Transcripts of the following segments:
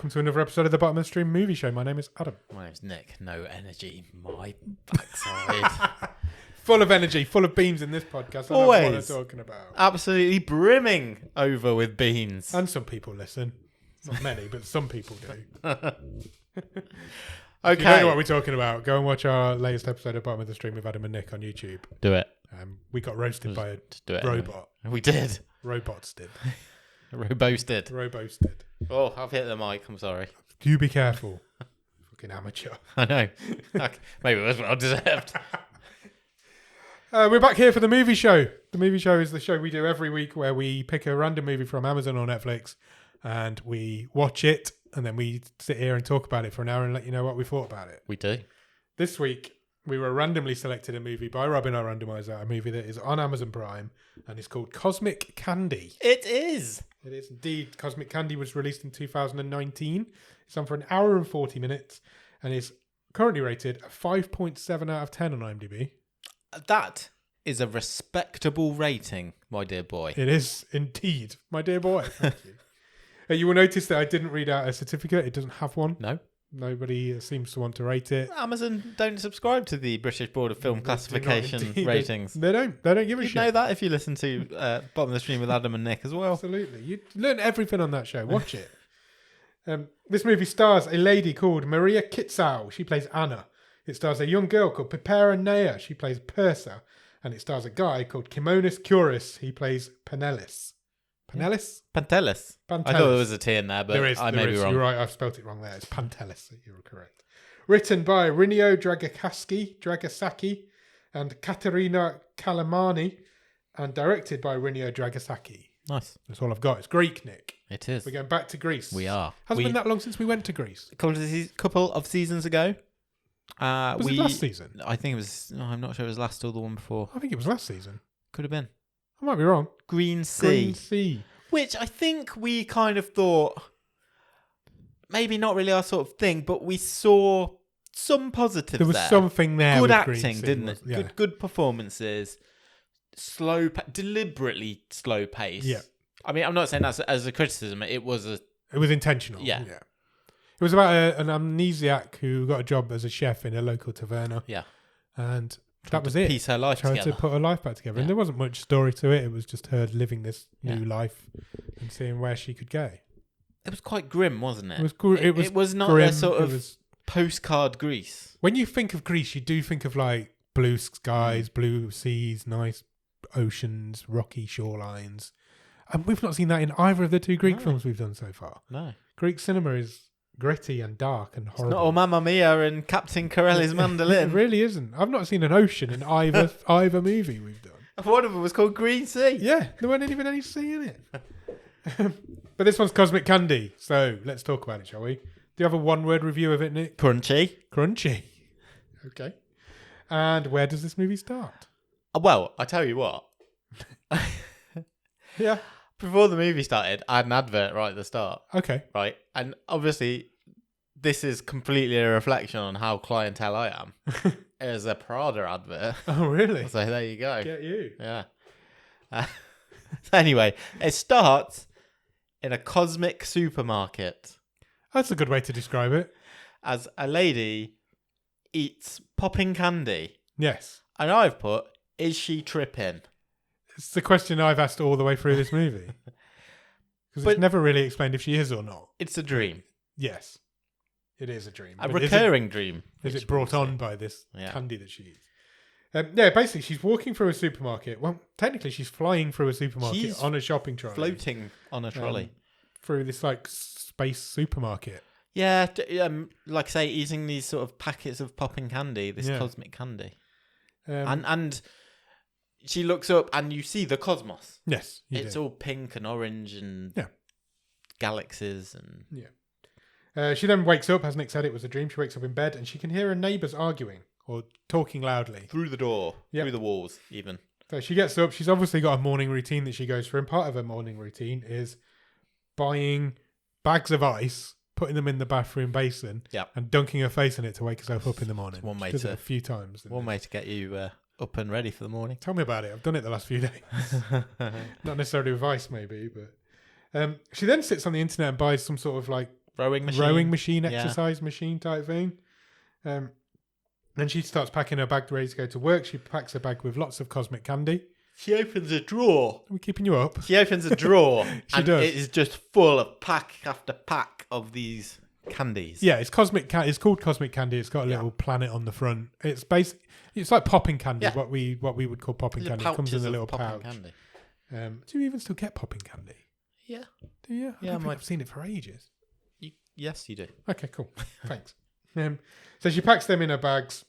welcome to another episode of the Bottom of the Stream Movie Show. My name is Adam. My name's Nick. No energy, my backside. Full of energy, full of beans in this podcast. I know what I'm talking about. Absolutely brimming over with beans. And some people listen. Not many, but some people do. Okay. If you don't know what we're talking about, go and watch our latest episode of Bottom of the Stream with Adam and Nick on YouTube. Do it. We got roasted by a robot. Anyway. We did. Robots did. Robos did. Robos did. Oh, I've hit the mic. I'm sorry. You be careful. Fucking amateur. I know. Maybe it was well deserved. We're back here for the movie show. The movie show is the show we do every week where we pick a random movie from Amazon or Netflix and we watch it and then we sit here and talk about it for an hour and let you know what we thought about it. We do. This week, we were randomly selected a movie by Robin, our randomizer, a movie that is on Amazon Prime and is called Cosmic Candy. It is. It is indeed. Cosmic Candy was released in 2019. It's on for an hour and 40 minutes and is currently rated a 5.7 out of 10 on IMDb. That is a respectable rating, my dear boy. It is indeed, my dear boy. Thank you. You will notice that I didn't read out a certificate. It doesn't have one. No. Nobody seems to want to rate it. Amazon don't subscribe to the British Board of Film Classification ratings. They don't give a shit. You'd know that if you listen to Bottom of the Stream with Adam and Nick as well. Absolutely. You learn everything on that show. Watch it. This movie stars a lady called Maria Kitsou. She plays Anna. It stars a young girl called Pipera. She plays Persa. And it stars a guy called Kimonas Kouris. He plays Pantelis. Pantelis? Pantelis. I thought there was a T in there, but I may be wrong. You're right, I've spelt it wrong there. It's Pantelis. You're correct. Written by Rinio Dragasaki and Katerina Kalamani and directed by Rinio Dragasaki. Nice. That's all I've got. It's Greek, Nick. It is. We're going back to Greece. We are. Hasn't been that long since we went to Greece. A couple of seasons ago. Was it last season? I think it was. No, I'm not sure it was last or the one before. I think it was last season. Could have been. I might be wrong. Green Sea. Green Sea. Which I think we kind of thought, maybe not really our sort of thing, but we saw some positives there. There was something there. Good with acting, Green Sea, didn't it? Yeah. Good performances. Deliberately slow pace. Yeah. I mean, I'm not saying that as a criticism. It was intentional. Yeah. It was about an amnesiac who got a job as a chef in a local taverna. Yeah. And that was it. Piece her life together. together. To put her life back together. Yeah. And there wasn't much story to it. It was just her living this new life and seeing where she could go. It was quite grim, wasn't it? It was not grim. a sort of postcard Greece. When you think of Greece, you do think of like blue skies, blue seas, nice oceans, rocky shorelines. And we've not seen that in either of the two Greek films we've done so far. No. Greek cinema is gritty and dark and horrible. It's not all Mamma Mia and Captain Corelli's mandolin. It really isn't. I've not seen an ocean in either movie we've done. One of them was called Green Sea. Yeah, there weren't even any sea in it. But this one's Cosmic Candy, so let's talk about it, shall we? Do you have a one-word review of it, Nick? Crunchy. Crunchy. Okay. And where does this movie start? Well, I tell you what. Yeah. Before the movie started, I had an advert right at the start. Okay. Right. And obviously, this is completely a reflection on how clientele I am. It was a Prada advert. Oh, really? So there you go. Get you. Yeah. Anyway, it starts in a cosmic supermarket. That's a good way to describe it. As a lady eats popping candy. Yes. And I've put, is she tripping? It's the question I've asked all the way through this movie. Because it's never really explained if she is or not. It's a dream. Yes. It is a dream. A recurring dream. Is it brought on by this candy that she eats? Basically, she's walking through a supermarket. Well, technically, she's flying through a supermarket on a shopping trolley. Floating on a trolley. Through this, like, space supermarket. Yeah, like I say, eating these sort of packets of popping candy, this cosmic candy. And she looks up and you see the cosmos. Yes, it's all pink and orange and galaxies and she then wakes up. As Nick said, it was a dream. She wakes up in bed and she can hear her neighbours arguing or talking loudly through the door, through the walls, even. So she gets up. She's obviously got a morning routine that she goes through, and part of her morning routine is buying bags of ice, putting them in the bathroom basin, and dunking her face in it to wake herself up in the morning. One way she does it a few times. One way to get you up and ready for the morning. Tell me about it. I've done it the last few days. Not necessarily with ice, maybe, but she then sits on the internet and buys some sort of like rowing machine, exercise machine type thing. Then she starts packing her bag ready to go to work. She packs her bag with lots of cosmic candy. She opens a drawer. Are we keeping you up? She opens a drawer. She does. It is just full of pack after pack of these candies. Yeah, it's cosmic. It's called cosmic candy. It's got a little planet on the front. It's It's like popping candy. Yeah. What we would call popping candy. It comes in a little pouch. Candy. Do you even still get popping candy? Yeah. Do you? Yeah, I've seen it for ages. Yes, you do. Okay, cool. Thanks. So she packs them in her bags.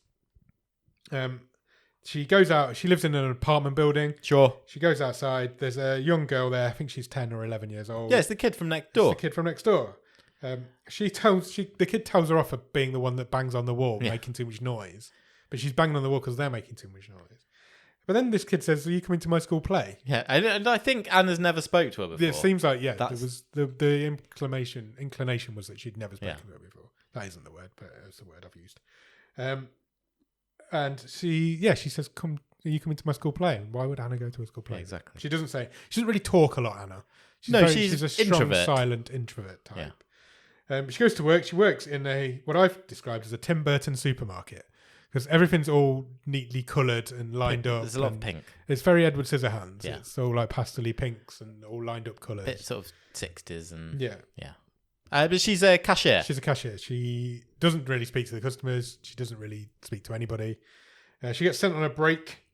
She goes out. She lives in an apartment building. Sure. She goes outside. There's a young girl there. I think she's 10 or 11 years old. Yeah, it's the kid from next door. It's the kid from next door. The kid tells her off for being the one that bangs on the wall, making too much noise. But she's banging on the wall because they're making too much noise. But then this kid says, "Are you coming to my school play?" Yeah, and I think Anna's never spoke to her before. It seems like there was the inclination was that she'd never spoken to her before. That isn't the word, but it's the word I've used. And she says, "Come, are you coming to my school play?" And why would Anna go to a school play? Yeah, exactly. She doesn't really talk a lot, Anna. She's a strong, introvert. silent introvert type. Yeah. She goes to work. She works in what I've described as a Tim Burton supermarket because everything's all neatly coloured and lined up. There's a lot of pink. It's very Edward Scissorhands. Yeah. It's all like pastel-y pinks and all lined up colours. Bit sort of 60s and yeah. But she's a cashier. She's a cashier. She doesn't really speak to the customers. She doesn't really speak to anybody. She gets sent on a break,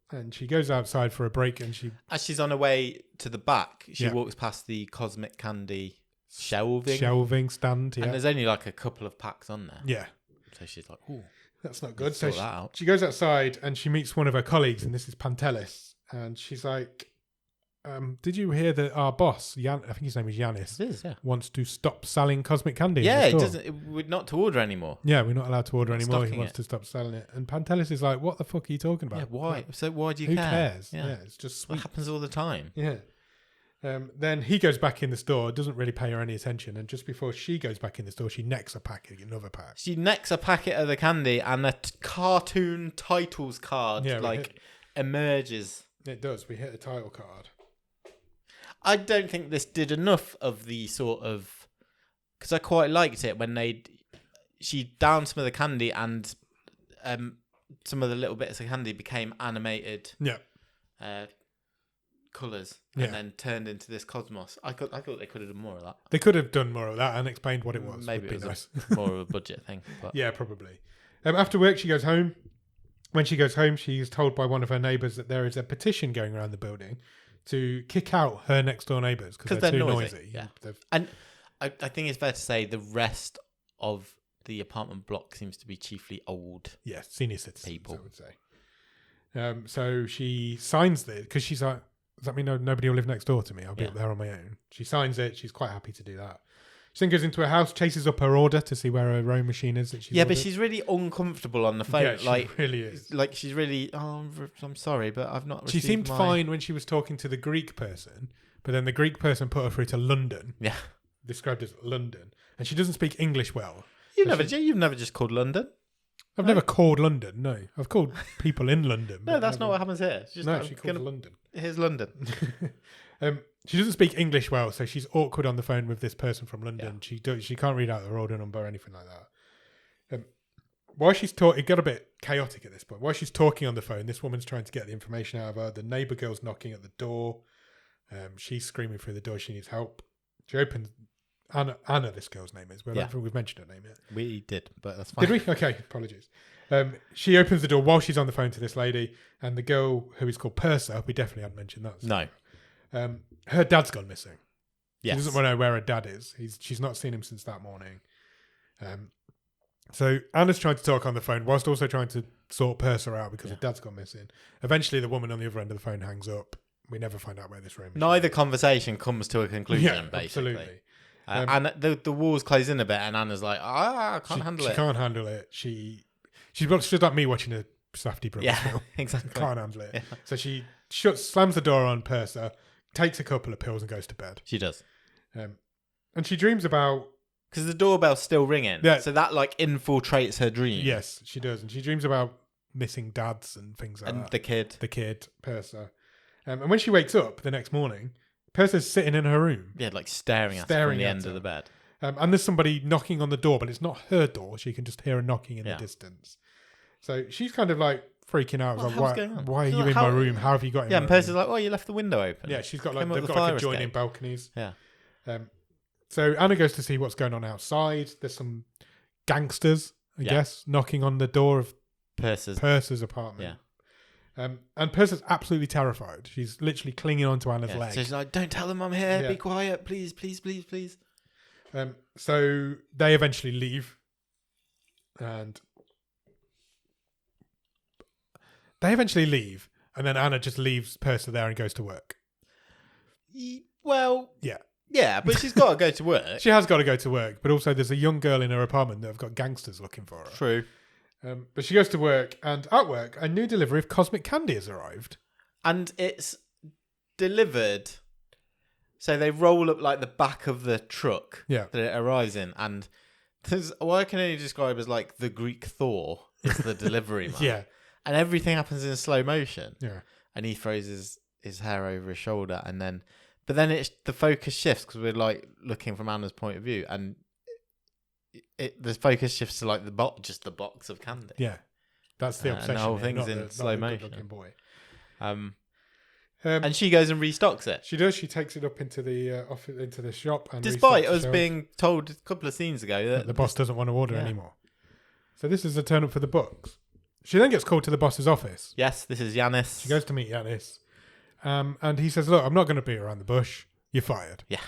and she goes outside for a break. And as she's on her way to the back, she walks past the cosmic candy shelving stand. Yeah. And there's only like a couple of packs on there. Yeah. So she's like, "Ooh, that's not good." So she goes outside and she meets one of her colleagues, and this is Pantelis, and she's like, "Did you hear that our boss, I think his name is Yanis, wants to stop selling cosmic candy?" Yeah, we're not to order anymore. Yeah, we're not allowed to order anymore. He wants to stop selling it. And Pantelis is like, "What the fuck are you talking about? Yeah, why? So why do you Who care? cares? Yeah, it's just sweet. It happens all the time." Yeah. Then he goes back in the store, doesn't really pay her any attention, and just before she goes back in the store, she necks another pack. She necks a packet of the candy, and a cartoon titles card emerges. It does. We hit a title card. I don't think this did enough of the sort of... Because I quite liked it when she downed some of the candy and some of the little bits of candy became animated colours and then turned into this cosmos. I thought they could have done more of that. They could have done more of that and explained what it was. Maybe it was nice. More of a budget thing. But. Yeah, probably. After work, she goes home. When she goes home, she is told by one of her neighbours that there is a petition going around the building to kick out her next door neighbours because they're too noisy. Yeah. And I think it's fair to say the rest of the apartment block seems to be chiefly old senior citizens people, I would say. So she signs it because she's like, does that mean nobody will live next door to me? I'll be up there on my own. She signs it. She's quite happy to do that. She then goes into her house, chases up her order to see where her rowing machine is. That she's ordered. But she's really uncomfortable on the phone. Yeah, she really is. Like she's really, I'm sorry, but I've not received She seemed fine when she was talking to the Greek person, but then the Greek person put her through to London. Yeah. Described as London. And she doesn't speak English well. You've never just called London? I've never called London, no. I've called people in London. No, that's not what happens here. She calls London. Here's London. She doesn't speak English well, so she's awkward on the phone with this person from London. Yeah. She can't read out their order number or anything like that. While she's talking, it got a bit chaotic at this point. While she's talking on the phone, this woman's trying to get the information out of her. The neighbour girl's knocking at the door. She's screaming through the door. She needs help. She opens... Anna, this girl's name is. We've mentioned her name yet. We did, but that's fine. Did we? Okay, apologies. She opens the door while she's on the phone to this lady, and the girl who is called Purser, we definitely hadn't mentioned that. No. Her dad's gone missing. Yes. She doesn't know where her dad is. She's not seen him since that morning. So Anna's trying to talk on the phone whilst also trying to sort Purser out because her dad's gone missing. Eventually, the woman on the other end of the phone hangs up. We never find out where this room is. Neither conversing comes to a conclusion, basically. Absolutely. And the walls close in a bit, and Anna's like, I can't handle it. She can't handle it. She's like me watching a Safdie Brothers film. Exactly. Can't handle it. Yeah. So she slams the door on Purser, takes a couple of pills, and goes to bed. She does. And she dreams about... Because the doorbell's still ringing. Yeah. So that infiltrates her dream. Yes, she does. And she dreams about missing dads and things like that. And the kid. The kid, Purser. And when she wakes up the next morning... Purser's sitting in her room. Yeah, staring at her from the end of the bed. And there's somebody knocking on the door, but it's not her door. She can just hear a knocking in the distance. So she's kind of like freaking out. What the Like, hell's going on? why are She's you like, in my room? How have you got in Yeah, my and Percy's room? like, oh, you left the window open. Yeah, she's got like, Came up they've the got like fire adjoining escape. balconies. Yeah. So Anna goes to see what's going on outside. There's some gangsters, I guess, knocking on the door of Percy's apartment. Yeah. And Percy's absolutely terrified. She's literally clinging onto Anna's leg. So she's like, don't tell them I'm here. Be quiet. Please, please, please, please. So they eventually leave. And then Anna just leaves Percy there and goes to work. Well, yeah. Yeah, but she's got to go to work. She has got to go to work, but also there's a young girl in her apartment that have got gangsters looking for her. True. But she goes to work, and at work, a new delivery of cosmic candy has arrived. And it's delivered. So they roll up like the back of the truck that it arrives in, and there's what I can only describe as like the Greek Thor is the delivery man. Yeah. And everything happens in slow motion. Yeah. And he throws his hair over his shoulder, and then it's the focus shifts because we're like looking from Anna's point of view, and the focus shifts to like just the box of candy. Yeah, that's the obsession. And the whole thing's in slow motion. Boy. And she goes and restocks it. She does. She takes it up into the shop, and despite us being told a couple of scenes ago that the boss doesn't want to order anymore. So this is a turn up for the books. She then gets called to the boss's office. Yes, this is Yanis. She goes to meet Yanis. And he says, look, I'm not going to beat around the bush. You're fired. Yeah.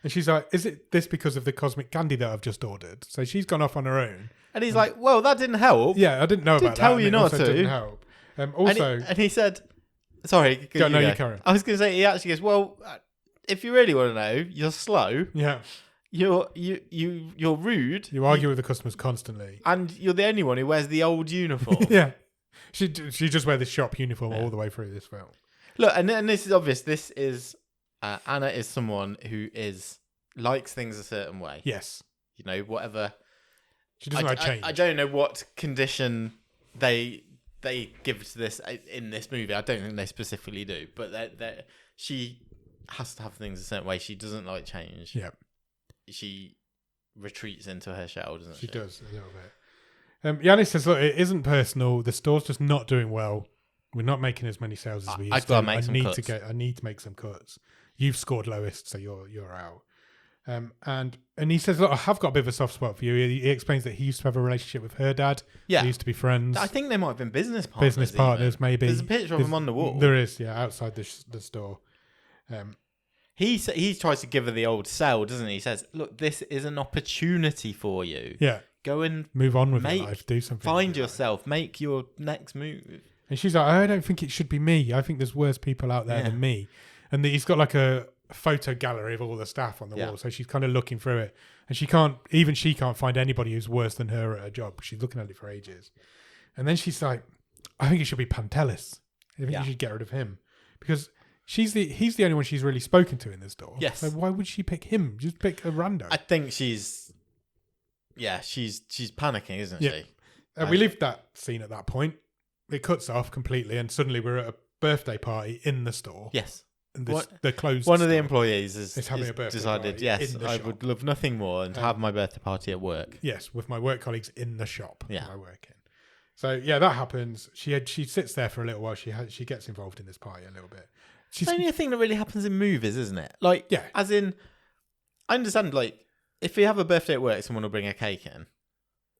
And she's like, is it this because of the cosmic candy that I've just ordered? So she's gone off on her own. And he's like, well, that didn't help. Yeah, I didn't know about that. Tell you not to. Didn't help. Also, and he said, sorry. You carry on. I was going to say, he actually goes, well, if you really want to know, you're slow. Yeah. You're rude. You argue with the customers constantly. And you're the only one who wears the old uniform. Yeah. She just wears the shop uniform all the way through this film. Look, and this is obvious. This is Anna is someone who likes things a certain way. Yes. You know, whatever. She doesn't like change. I don't know what condition they give to this in this movie. I don't think they specifically do, but she has to have things a certain way. She doesn't like change. Yeah. She retreats into her shell, doesn't she? She does a little bit. Yanis says, look, it isn't personal. The store's just not doing well. We're not making as many sales as we used to. I need to make some cuts. You've scored lowest, so you're out. And he says, look, I have got a bit of a soft spot for you. He explains that he used to have a relationship with her dad. Yeah. They used to be friends. I think they might have been business partners. Maybe. There's a picture of them on the wall. There is, outside the store. He tries to give her the old sell, doesn't he? He says, look, this is an opportunity for you. Yeah. Go and move on with your life. Do something. Find yourself. Make your next move. And she's like, I don't think it should be me. I think there's worse people out there than me. And he's got like a photo gallery of all the staff on the wall. So she's kind of looking through it. And she can't find anybody who's worse than her at her job. She's looking at it for ages. And then she's like, I think it should be Pantelis. I think you should get rid of him. Because he's the only one she's really spoken to in this store. Yes. So why would she pick him? Just pick a rando. I think she's panicking, isn't she? We leave that scene at that point. It cuts off completely, and suddenly we're at a birthday party in the store. Yes. And the closed one store of the employees is having a birthday decided, party yes, in the I shop. would love nothing more than to have my birthday party at work. Yes, with my work colleagues in the shop that I work in. So that happens. She sits there for a little while. She gets involved in this party a little bit. It's only a thing that really happens in movies, isn't it? Like, as in, I understand, like, if you have a birthday at work, someone will bring a cake in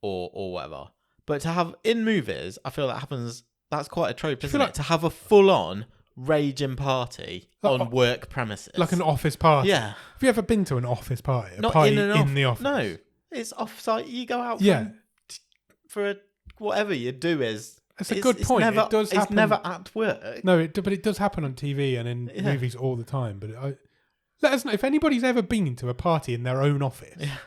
or whatever. But to have, in movies, I feel that happens, that's quite a trope, isn't it? To have a full-on raging party on work premises. Like an office party. Yeah. Have you ever been to an office party? Not party in the office? No. It's off-site. You go out for whatever you do is... That's a good point. It does happen. It's never at work. No, but it does happen on TV and in movies all the time. But let us know if anybody's ever been to a party in their own office. Yeah.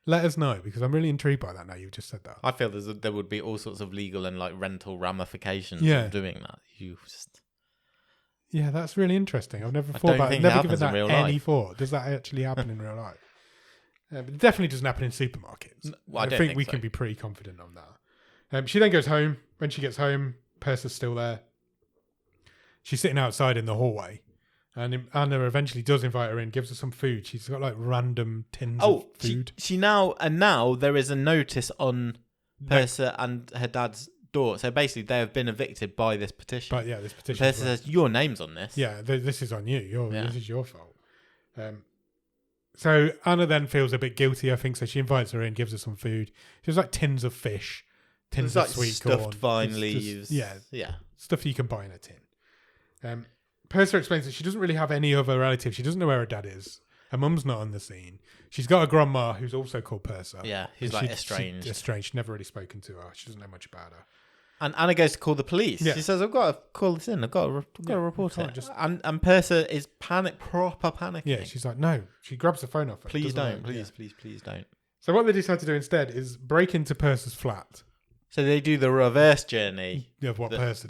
Let us know, because I'm really intrigued by that now you've just said that. I feel there would be all sorts of legal and like rental ramifications of doing that. Yeah, that's really interesting. I've never thought about it. Never given that any thought. Does that actually happen in real life? But it definitely doesn't happen in supermarkets. I think we can be pretty confident on that. She then goes home. When she gets home, Percy's still there. She's sitting outside in the hallway, And Anna eventually does invite her in, gives her some food. She's got like random tins of food. She now there is a notice on Persa and her dad's door. So basically, they have been evicted by this petition. But yeah, this petition. Persa says your name's on this. Yeah, this is on you. This is your fault. So Anna then feels a bit guilty, I think. So she invites her in, gives her some food. She's like tins of fish, tins of sweet corn, stuffed vine leaves. Yeah, stuff you can buy in a tin. Persa explains that she doesn't really have any other relatives. She doesn't know where her dad is. Her mum's not on the scene. She's got a grandma who's also called Persa. Yeah, who's like estranged. Estranged. She's never really spoken to her. She doesn't know much about her. And Anna goes to call the police. Yeah. She says, "I've got to call this in. I've got to report it." And Persa is proper panicking. Yeah, she's like, no. She grabs the phone off her. Please don't. Please don't. So what they decide to do instead is break into Persa's flat. So they do the reverse journey of what Persa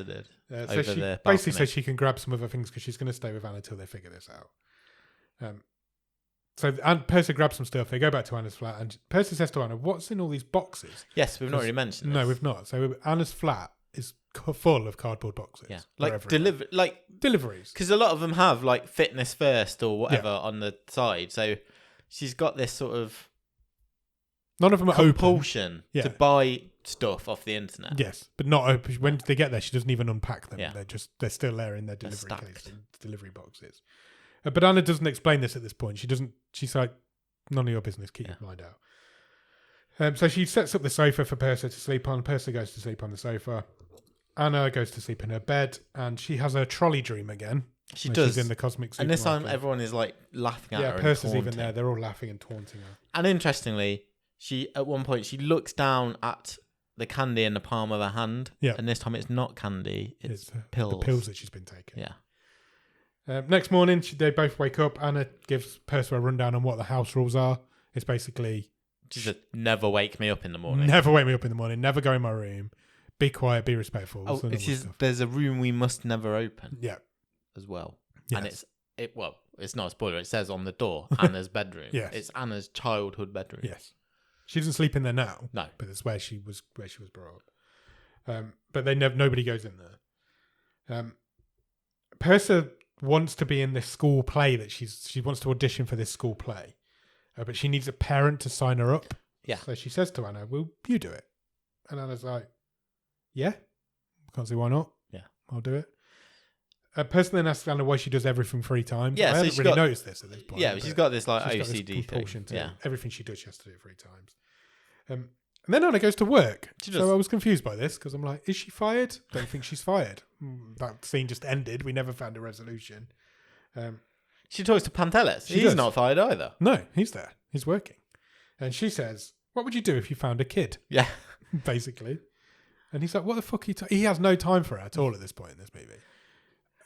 did. So she basically says she can grab some other things because she's going to stay with Anna till they figure this out. So Persa grabs some stuff. They go back to Anna's flat, and Persa says to Anna, "What's in all these boxes?" Yes, we've not really mentioned this. No, we've not. So Anna's flat is full of cardboard boxes. Yeah, like deliveries. Because a lot of them have like fitness first or whatever on the side. So she's got this sort of none of them are compulsion to buy stuff off the internet. Yes, but not open. When they get there, she doesn't even unpack them. Yeah. They're still there in their delivery boxes. But Anna doesn't explain this at this point. She's like, none of your business. Keep your mind out. So she sets up the sofa for Persa to sleep on. Persa goes to sleep on the sofa. Anna goes to sleep in her bed, and she has a trolley dream again. She does. She's in the cosmic supermarket. And this time everyone is like laughing at her. Yeah, Persa's even there. They're all laughing and taunting her. And interestingly, at one point she looks down at the candy in the palm of her hand. Yeah. And this time it's not candy, it's pills. The pills that she's been taking. Yeah. Next morning, they both wake up. Anna gives Persa a rundown on what the house rules are. It's basically... She said, never wake me up in the morning. Never wake me up in the morning. Never go in my room. Be quiet. Be respectful. There's a room we must never open. Yeah. As well. Yes. And it's not a spoiler. It says on the door, Anna's bedroom. Yes. It's Anna's childhood bedroom. Yes. She doesn't sleep in there now. No. But it's where she was brought up. But nobody goes in there. Persa wants to be in this school play that she wants to audition for this school play, but she needs a parent to sign her up. Yeah. So she says to Anna, "Will you do it?" And Anna's like, "Yeah, can't see why not. Yeah, I'll do it." Person then asks Anna why she does everything 3 times. Yeah, I haven't really noticed this at this point. Yeah, she's got this like OCD compulsion thing. to everything she does, she has to do it 3 times. And then Anna goes to work. So I was confused by this because I'm like, is she fired? Don't think she's fired. That scene just ended. We never found a resolution. She talks to Pantelis. He's not fired either. No, he's there. He's working. And she says, what would you do if you found a kid? Yeah. Basically. And he's like, what the fuck are you he has no time for her at all at this point in this movie.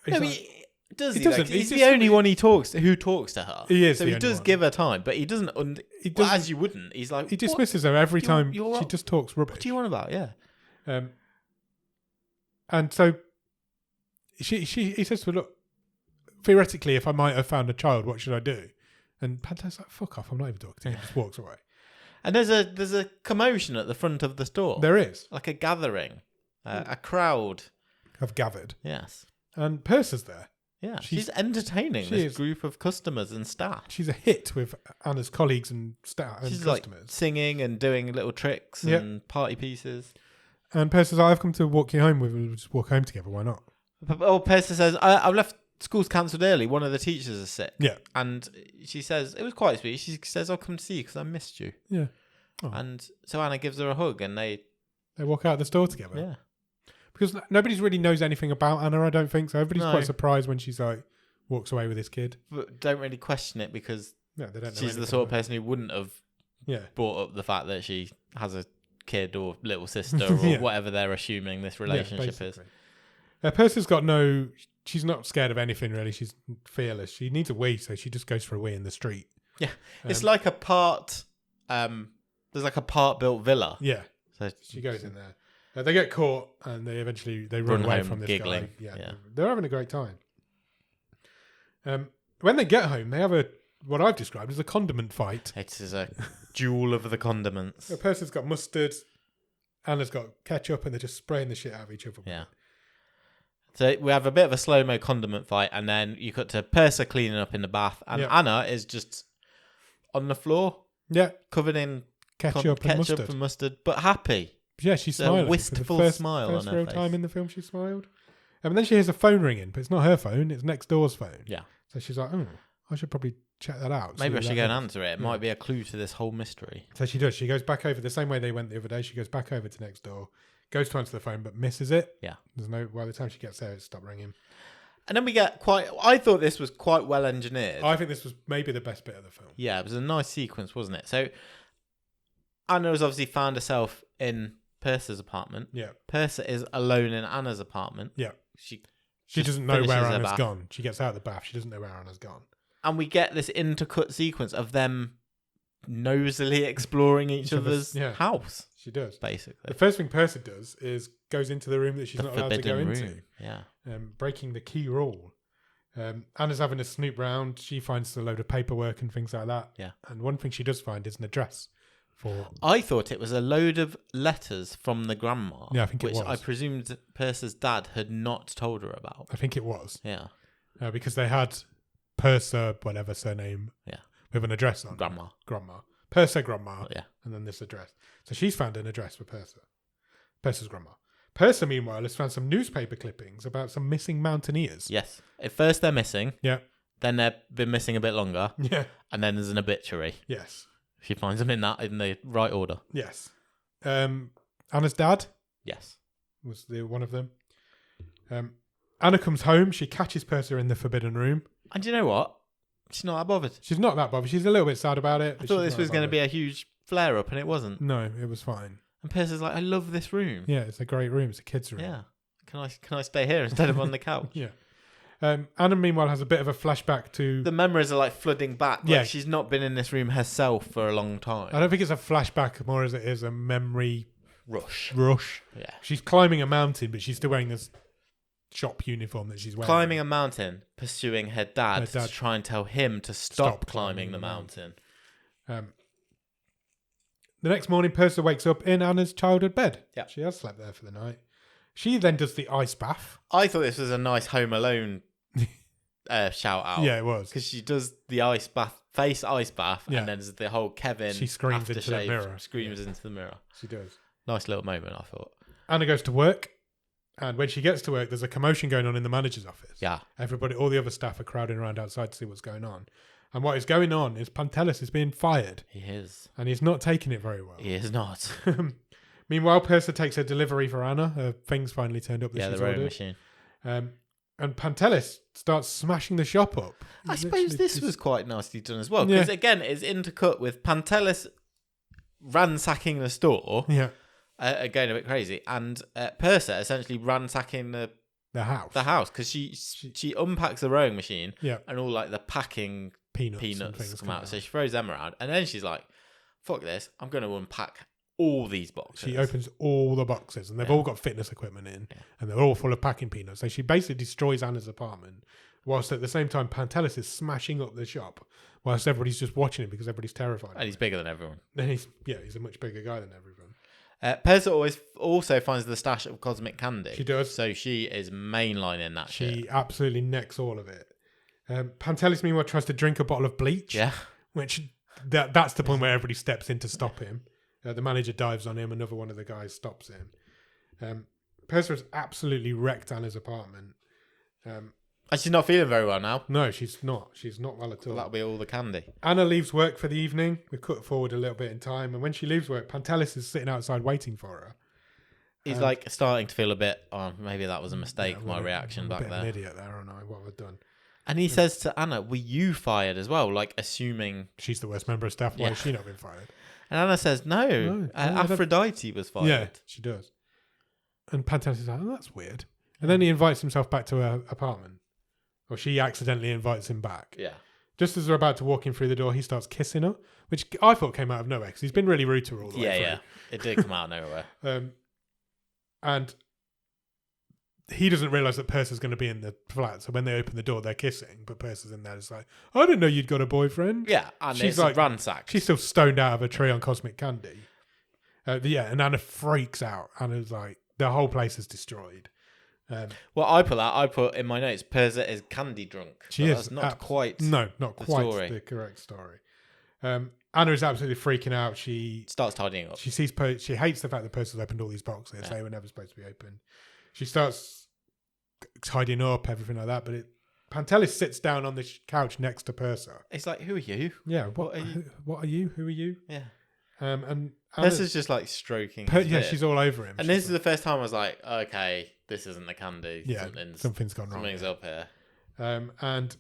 He's the only one who talks to her. He is. So he does give her time, but he doesn't. As you wouldn't. He's like, he dismisses her every time she just talks rubbish. What do you want about? Yeah. And so he says to her, look, theoretically, if I might have found a child, what should I do? And Pantelis like, fuck off, I'm not even talking to him. He just walks away. And there's a commotion at the front of the store. There is. Like a gathering. A crowd. Have gathered. Yes. And Persa's there. Yeah, she's entertaining this group of customers and staff. She's a hit with Anna's colleagues and staff and she's customers. Like singing and doing little tricks and party pieces. And Persa's like, I've come to walk you home with. We'll just walk home together. Why not? Persa says, I've left. School's cancelled early. One of the teachers is sick. Yeah. And she says, it was quite sweet. She says, I'll come to see you because I missed you. Yeah. Oh. And so Anna gives her a hug and they walk out the store together. Yeah. Because nobody really knows anything about Anna, I don't think. So everybody's quite surprised when she's like, walks away with this kid. But don't really question it because they don't know she's the sort of person who wouldn't have Yeah. brought up the fact that she has a kid or little sister or Yeah. whatever they're assuming this relationship is. Persa's got no... She's not scared of anything, really. She's fearless. She needs a wee, so she just goes for a wee in the street. Yeah. It's like a part... there's like a part-built villa. Yeah. So she goes in there. They get caught, and they eventually run away from this giggling. guy. Yeah. They're having a great time. When they get home, they have what I've described as a condiment fight. It is a duel of the condiments. A person's got mustard, Anna's got ketchup, and they're just spraying the shit out of each other. Yeah. So we have a bit of a slow-mo condiment fight, and then you cut to Persa cleaning up in the bath, and Anna is just on the floor, covered in ketchup and mustard, but happy. Yeah, she's smiling. A wistful smile on her real face. time in the film she smiled. And then she hears a phone ringing, but it's not her phone, it's next door's phone. Yeah. So she's like, I should probably check that out. Maybe I should go and answer it. It might be a clue to this whole mystery. So she does. She goes back over the same way they went the other day. She goes back over to next door, goes to answer the phone, but misses it. Yeah. By the time she gets there, it's stopped ringing. And then we get I thought this was quite well engineered. I think this was maybe the best bit of the film. Yeah, it was a nice sequence, wasn't it? So Anna has obviously found herself in Persa's apartment. Yeah. Persa is alone in Anna's apartment. Yeah. She doesn't know where Anna's gone. She gets out of the bath. She doesn't know where Anna's gone. And we get this intercut sequence of them nosily exploring each other's house. She does. Basically. The first thing Persa does is goes into the room that she's not allowed to go into. Yeah. Breaking the key rule. Anna's having a snoop round. She finds a load of paperwork and things like that. Yeah. And one thing she does find is an address. I thought it was a load of letters from the grandma. Yeah, I think it was. Which I presumed Persa's dad had not told her about. I think it was. Yeah. Because they had Persa, whatever surname, with an address on. Grandma. Persa grandma. Yeah. And then this address. So she's found an address for Persa's grandma. Persa, meanwhile, has found some newspaper clippings about some missing mountaineers. Yes. At first they're missing. Yeah. Then they've been missing a bit longer. Yeah. And then there's an obituary. Yes. She finds them in the right order. Yes. Anna's dad. Yes. Was one of them. Anna comes home. She catches Persa in the forbidden room. And you know what? She's not that bothered. She's not that bothered. She's a little bit sad about it. I thought this was going to be a huge flare-up, and it wasn't. No, it was fine. And Persa's like, I love this room. Yeah, it's a great room. It's a kid's room. Yeah. Can I stay here instead of on the couch? Yeah. Anna, meanwhile, has a bit of a flashback to... The memories are like flooding back. Like she's not been in this room herself for a long time. I don't think it's a flashback more as it is a memory... Rush. Yeah. She's climbing a mountain, but she's still wearing this shop uniform that she's wearing. Climbing a mountain, pursuing her dad to try and tell him to stop climbing the mountain. The next morning, Persa wakes up in Anna's childhood bed. Yeah. She has slept there for the night. She then does the ice bath. I thought this was a nice Home Alone shout out. Yeah, it was. Because she does the ice bath, and then there's the whole Kevin. She screams into the mirror. Screams into the mirror. She does. Nice little moment, I thought. Anna goes to work, and when she gets to work, there's a commotion going on in the manager's office. Yeah. All the other staff are crowding around outside to see what's going on. And what is going on is Pantelis is being fired. He is. And he's not taking it very well. He is not. Meanwhile, Persa takes her delivery for Anna. Her things finally turned up that she's ordered. The rowing machine. And Pantelis starts smashing the shop up. I suppose this was quite nicely done as well. Because again, it's intercut with Pantelis ransacking the store. Yeah. Going a bit crazy. And Persa essentially ransacking the house. Because she unpacks the rowing machine. Yeah. And all like the packing peanuts come out. So she throws them around. And then she's like, fuck this. I'm going to unpack all these boxes. She opens all the boxes, and they've all got fitness equipment in, and they're all full of packing peanuts. So she basically destroys Anna's apartment, whilst at the same time Pantelis is smashing up the shop, whilst everybody's just watching it because everybody's terrified. And he's bigger than everyone. And he's a much bigger guy than everyone. Persa also finds the stash of cosmic candy. She does. So she is mainlining that shit. She absolutely necks all of it. Pantelis, meanwhile, tries to drink a bottle of bleach. Yeah. Which that's the point where everybody steps in to stop him. The manager dives on him. Another one of the guys stops him. Persa has absolutely wrecked Anna's apartment. And she's not feeling very well now. No, she's not. She's not well at all. That'll be all the candy. Anna leaves work for the evening. We cut forward a little bit in time. And when she leaves work, Pantelis is sitting outside waiting for her. He's like starting to feel a bit, maybe that was a mistake, my reaction back there. I'm an idiot there, aren't I? What have I done? And he says to Anna, were you fired as well? Like, assuming... She's the worst member of staff. Why has she not been fired? And Anna says, no, Aphrodite was fired. Yeah, she does. And Pantelis is like, oh, that's weird. And then he invites himself back to her apartment. Or she accidentally invites him back. Yeah. Just as they're about to walk in through the door, he starts kissing her, which I thought came out of nowhere because he's been really rude to her all the way through. Yeah. It did come out of nowhere. And he doesn't realise that Persa's going to be in the flat. So when they open the door, they're kissing. But Persa's in there. It's like, I didn't know you'd got a boyfriend. Yeah, and she's it's like ransacked. She's still stoned out of a tree on cosmic candy. And Anna freaks out. Anna's like, the whole place is destroyed. Well, I put in my notes, Persa is candy drunk. She is. That's not quite not the quite story. the correct story. Anna is absolutely freaking out. She starts tidying up. She sees she hates the fact that Persa's opened all these boxes. They were never supposed to be open. She starts tidying up, everything like that. But Pantelis sits down on the couch next to Persa. It's like, who are you? Yeah, what are you? Who are you? Yeah. And Persa's just like stroking. She's all over him. And this is the first time I was like, okay, this isn't the candy. Yeah, something's gone wrong. Something's up here. And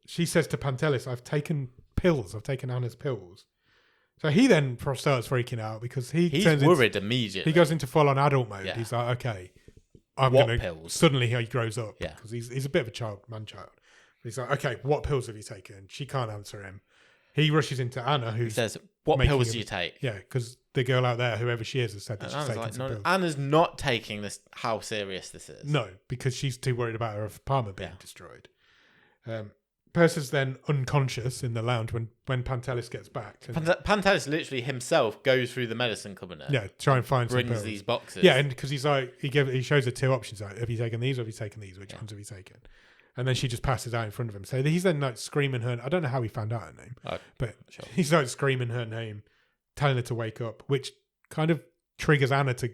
she says to Pantelis, I've taken pills. I've taken Anna's pills. So he then starts freaking out because he's worried immediately. He goes into full-on adult mode. Yeah. He's like, okay, I'm going to... pills? Suddenly he grows up. Yeah. Because he's a bit of a man-child. He's like, okay, what pills have you taken? She can't answer him. He rushes into Anna, who says, what pills do you take? Yeah, because the girl out there, whoever she is, has said that she's taking some pills. Anna's not taking this, how serious this is. No, because she's too worried about her apartment being destroyed. Persa's then unconscious in the lounge when Pantelis gets back. Pantelis literally himself goes through the medicine cabinet. Yeah, try and find some pills. Brings these boxes. Yeah, and because he's like, he shows her two options. Like, have you taken these or have you taken these? Which ones have you taken? And then she just passes out in front of him. So he's then like screaming her. I don't know how he found out her name, but he's like screaming her name, telling her to wake up, which kind of triggers Anna to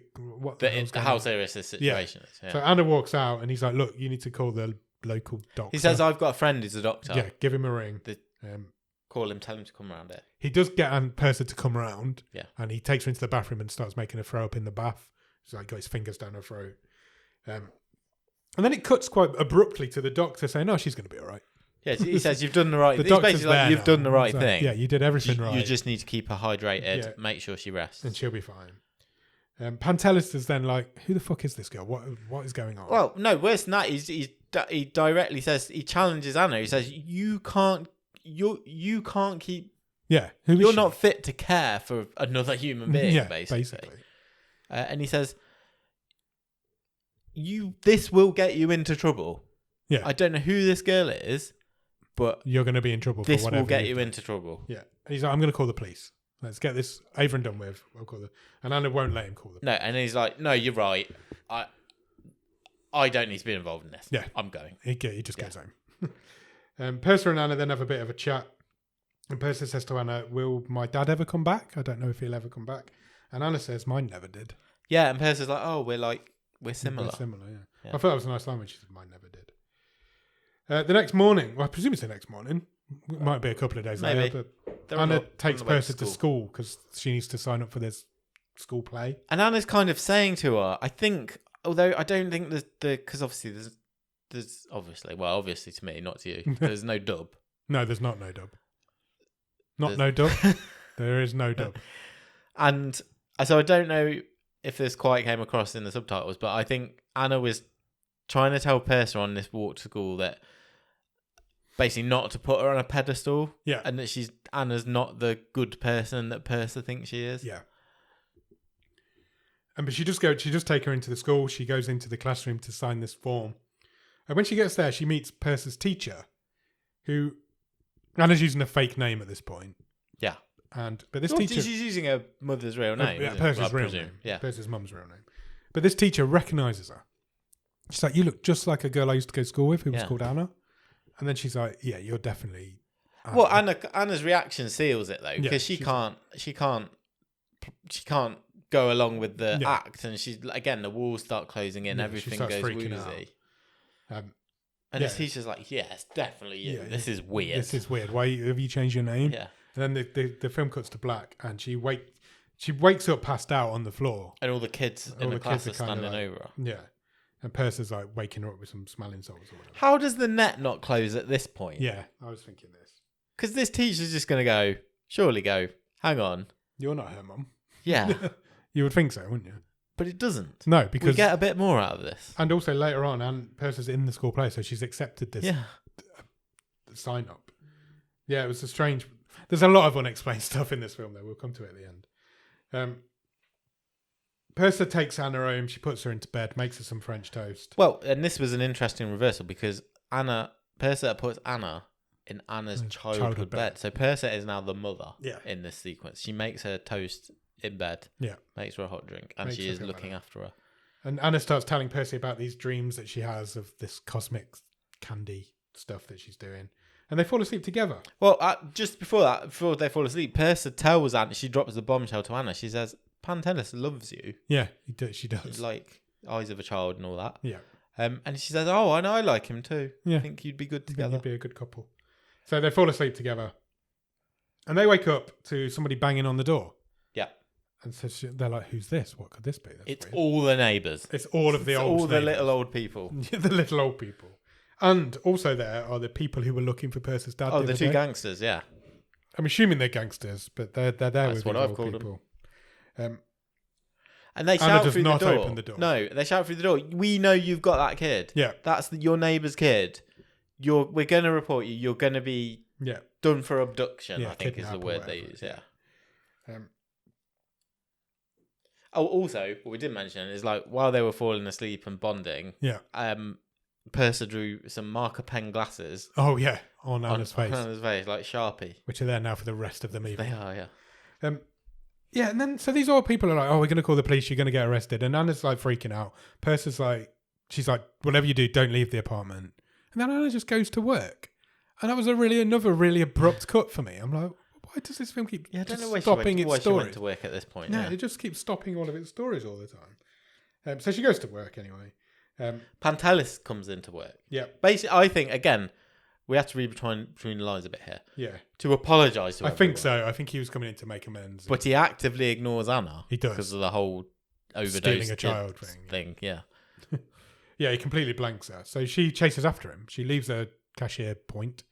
how serious this situation is. Yeah. So Anna walks out and he's like, look, you need to call the local doctor. He says, I've got a friend who's a doctor. Yeah, give him a ring. Call him, tell him to come around it. He does get Persa to come around. Yeah. And he takes her into the bathroom and starts making her throw up in the bath. He's like got his fingers down her throat. And then it cuts quite abruptly to the doctor saying, "Oh, she's going to be all right." Yeah, he says, "You've done the right." He's basically like, "You've done the right thing." Yeah, you did everything right. You just need to keep her hydrated, make sure she rests, and she'll be fine. Pantelis is then like, "Who the fuck is this girl? What is going on?" Well, no, worse than that, he directly says, he challenges Anna. He says, "You can't keep. Yeah, you're not fit to care for another human being." Yeah, basically. And he says, this will get you into trouble. Yeah. I don't know who this girl is, but you're going to be in trouble. This will get you into trouble. Yeah. And he's like, I'm going to call the police. Let's get this over and done with. I'll call them. And Anna won't let him call them. No, and he's like, no, you're right. I don't need to be involved in this. Yeah. I'm going. He just goes home. Persa and Anna then have a bit of a chat. And Persa says to Anna, will my dad ever come back? I don't know if he'll ever come back. And Anna says, mine never did. Yeah, and Persa's like, oh, we're similar. We're similar, yeah. I thought that was a nice line when she said, mine never did. The next morning, well, I presume it's the next morning. It might be a couple of days later, but Anna takes Persa to school because she needs to sign up for this school play. And Anna's kind of saying to her, I think, although I don't think because obviously there's obviously to me, not to you, there's no dub. No, there's not no dub. No dub. There is no dub. And so I don't know if this quite came across in the subtitles, but I think Anna was trying to tell Persa on this walk to school that basically not to put her on a pedestal. Yeah. And that Anna's not the good person that Persa thinks she is. Yeah. But she just take her into the school. She goes into the classroom to sign this form. And when she gets there, she meets Persa's teacher, who Anna's using a fake name at this point. Yeah. But this teacher, she's using her mother's real name. Persa's real name. Yeah. Persa's mum's real name. But this teacher recognises her. She's like, you look just like a girl I used to go to school with who was called Anna. And then she's like, yeah, you're definitely Anna. Well, Anna's reaction seals it though, because she can't go along with the act, and she's again, the walls start closing in, everything goes woozy. And the teacher's like, yeah, it's definitely you. This is weird. Why have you changed your name? Yeah. And then the film cuts to black, and she wakes up passed out on the floor, and all the kids in the class are standing over her. Yeah, and Persa's like waking her up with some smelling salts or whatever. How does the net not close at this point? Yeah, I was thinking this because this teacher's just going to surely go. Hang on, you're not her mum. Yeah, you would think so, wouldn't you? But it doesn't. No, because we get a bit more out of this. And also later on, and Persa's in the school play, so she's accepted this sign up. Yeah, it was a strange. There's a lot of unexplained stuff in this film, though. We'll come to it at the end. Persa takes Anna home. She puts her into bed, makes her some French toast. Well, and this was an interesting reversal because Persa puts Anna in Anna's childhood bed. So Persa is now the mother in this sequence. She makes her toast in bed, makes her a hot drink, and she is looking after her. And Anna starts telling Percy about these dreams that she has of this cosmic candy stuff that she's doing. And they fall asleep together. Well, just before they fall asleep, Percy tells Anna, she drops the bombshell to Anna. She says, Pantelis loves you. Yeah, she does. Like eyes of a child and all that. Yeah. And she says, oh, and I like him too. Yeah. I think you'd be good together. You'd be a good couple. So they fall asleep together. And they wake up to somebody banging on the door. Yeah. And so they're like, who's this? What could this be? That's It's weird. all the neighbours. It's all of the old all the neighbours. little old people. The little old people. And also there are the people who were looking for Percy's dad. Oh, the two day. gangsters, yeah. I'm assuming they're gangsters, but they're there That's with what these I've old called people. And they Anna shout does through not the door. open the door. No, they shout through the door. We know you've got that kid. Yeah. That's your neighbour's kid. We're going to report you. You're going to be done for abduction, I think is the word they use. Yeah. Also, what we didn't mention is like while they were falling asleep and bonding, Percy drew some marker pen glasses. Oh yeah, on Anna's face. On Anna's face, like Sharpie. Which are there now for the rest of the movie. They are, yeah. Yeah, and then so these old people are like, "Oh, we're going to call the police. You're going to get arrested." And Anna's like freaking out. Percy's like, she's like, "Whatever you do, don't leave the apartment." And then Anna just goes to work. And that was another really abrupt cut for me. I'm like, why does this film keep I don't know stopping why its she went stories? to work at this point. No, it just keeps stopping all of its stories all the time. So she goes to work anyway. Pantelis comes into work. Yeah. Basically, I think, again, we have to read between the lines a bit here. Yeah. To apologise to everyone. think so. I think he was coming in to make amends. But he actively ignores Anna. He does. Because of the whole overdose Stealing a child thing. Yeah. Yeah, he completely blanks her. So she chases after him. She leaves her cashier point.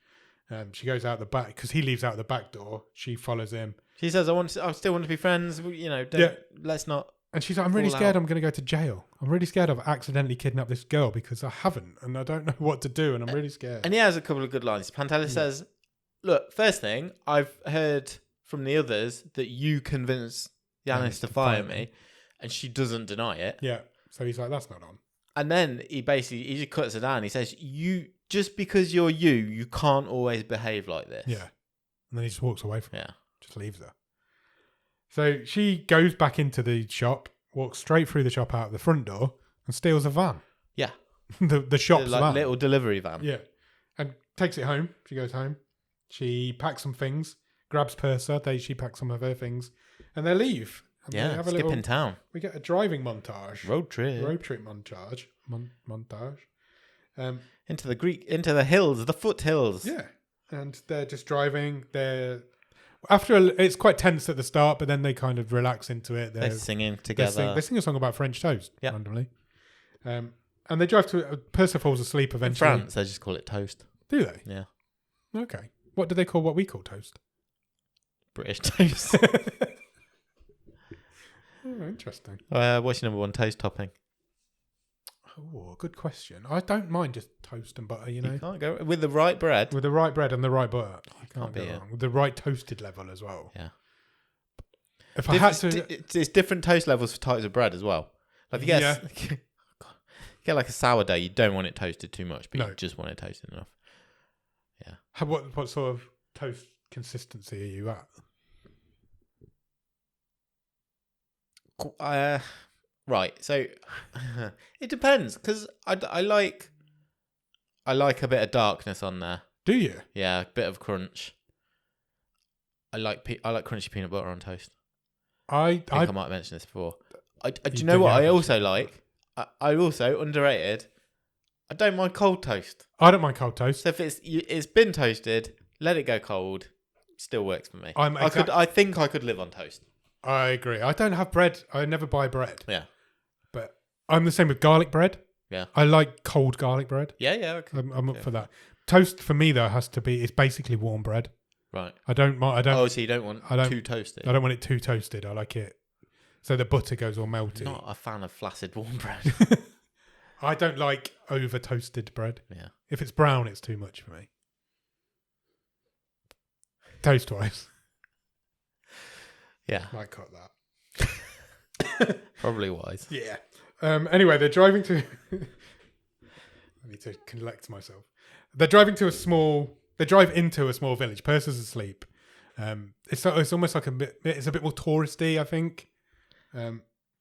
She goes out the back because he leaves out the back door. She follows him. She says, I still want to be friends. You know, let's not. And she's like, I'm really scared I'm going to go to jail. I'm really scared I've accidentally kidnapped this girl because I haven't. And I don't know what to do. And I'm really scared. And he has a couple of good lines. Pantelis says, look, first thing, I've heard from the others that you convinced Yanis to fire me. And she doesn't deny it. Yeah. So he's like, that's not on. And then he just cuts her down. He says, just because you're you can't always behave like this. Yeah. And then he just walks away from her. Yeah. Just leaves her. So she goes back into the shop, walks straight through the shop out of the front door and steals a van. Yeah. the shop's van. Little delivery van. Yeah. And takes it home. She goes home. She packs some things, grabs Persa. She packs some of her things and they leave. And they have skipping town. We get a driving montage. Road trip montage. Montage. Into the hills, the foothills. Yeah. And they're just driving. It's quite tense at the start, but then they kind of relax into it. They're singing together. They sing a song about French toast randomly. And they drive to... Persa falls asleep eventually. In France, they just call it toast. Do they? Yeah. Okay. What do they call what we call toast? British toast. Oh, interesting. What's your number one toast topping? Oh, good question. I don't mind just toast and butter, you know. You can't go with the right bread. With the right bread and the right butter. You Can't go be wrong. With the right toasted level as well. Yeah. If I had to... It's different toast levels for types of bread as well. Like if you get like a sourdough, you don't want it toasted too much, but you just want it toasted enough. Yeah. What sort of toast consistency are you at? Right, so it depends because I like a bit of darkness on there. Do you? Yeah, a bit of crunch. I like crunchy peanut butter on toast. I think I might have mentioned this before. Do you know what I also like? I also underrated. I don't mind cold toast. I don't mind cold toast. So if it's been toasted, let it go cold. Still works for me. I think I could live on toast. I agree. I don't have bread. I never buy bread. Yeah. But I'm the same with garlic bread. Yeah. I like cold garlic bread. Yeah, okay. I'm up for that. Toast for me though has to be, it's basically warm bread. Right. Oh, so you don't want too toasted. I don't want it too toasted. I like it so the butter goes all melty. Not a fan of flaccid warm bread. I don't like over toasted bread. Yeah. If it's brown, it's too much for me. Toast wise. Yeah. Might cut that. Probably wise. Yeah. Anyway, they're driving to... I need to collect myself. They drive into a small village. Percy's asleep. It's almost like it's a bit more touristy, I think.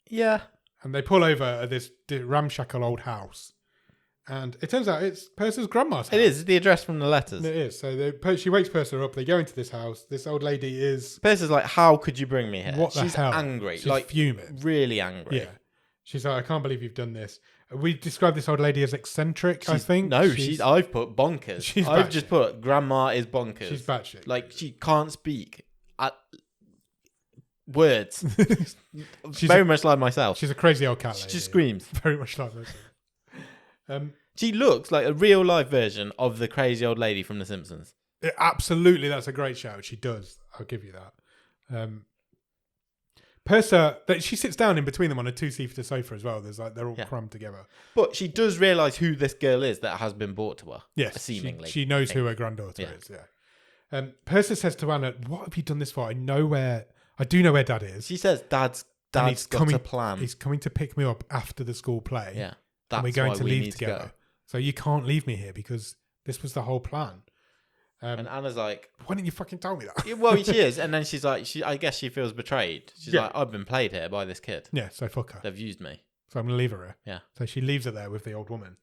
Yeah. And they pull over at this ramshackle old house. And it turns out it's Purser's grandma's house. It is. It's the address from the letters. It is. So she wakes Purser up. They go into this house. This old lady is... Purser's like, how could you bring me here? What the She's hell? angry. She's like fuming. Really angry. Yeah. She's like, I can't believe you've done this. We described this old lady as eccentric, I think. No, I've put bonkers. I've just put grandma is bonkers. She's batshit. Like, she can't speak words. She's very much like myself. She's a crazy old cat lady. She just screams. Very much like myself. She looks like a real life version of the crazy old lady from The Simpsons. Absolutely, that's a great shout. She does. I'll give you that. Purser, she sits down in between them on a 2-seater sofa as well. There's like they're all crammed together. But she does realise who this girl is that has been brought to her. Yes, seemingly. She knows who her granddaughter is. Yeah. Purser says to Anna, "What have you done this for? I do know where Dad is." She says, "Dad's got a plan. He's coming to pick me up after the school play. Yeah, and we're going to leave together. So you can't leave me here because this was the whole plan." And Anna's like, "Why didn't you fucking tell me that?" Yeah, well, she is, and then she's like, I guess she feels betrayed. She's like, I've been played here by this kid. Yeah, so fuck her. They've used me. So I'm gonna leave her here. Yeah. So she leaves her there with the old woman,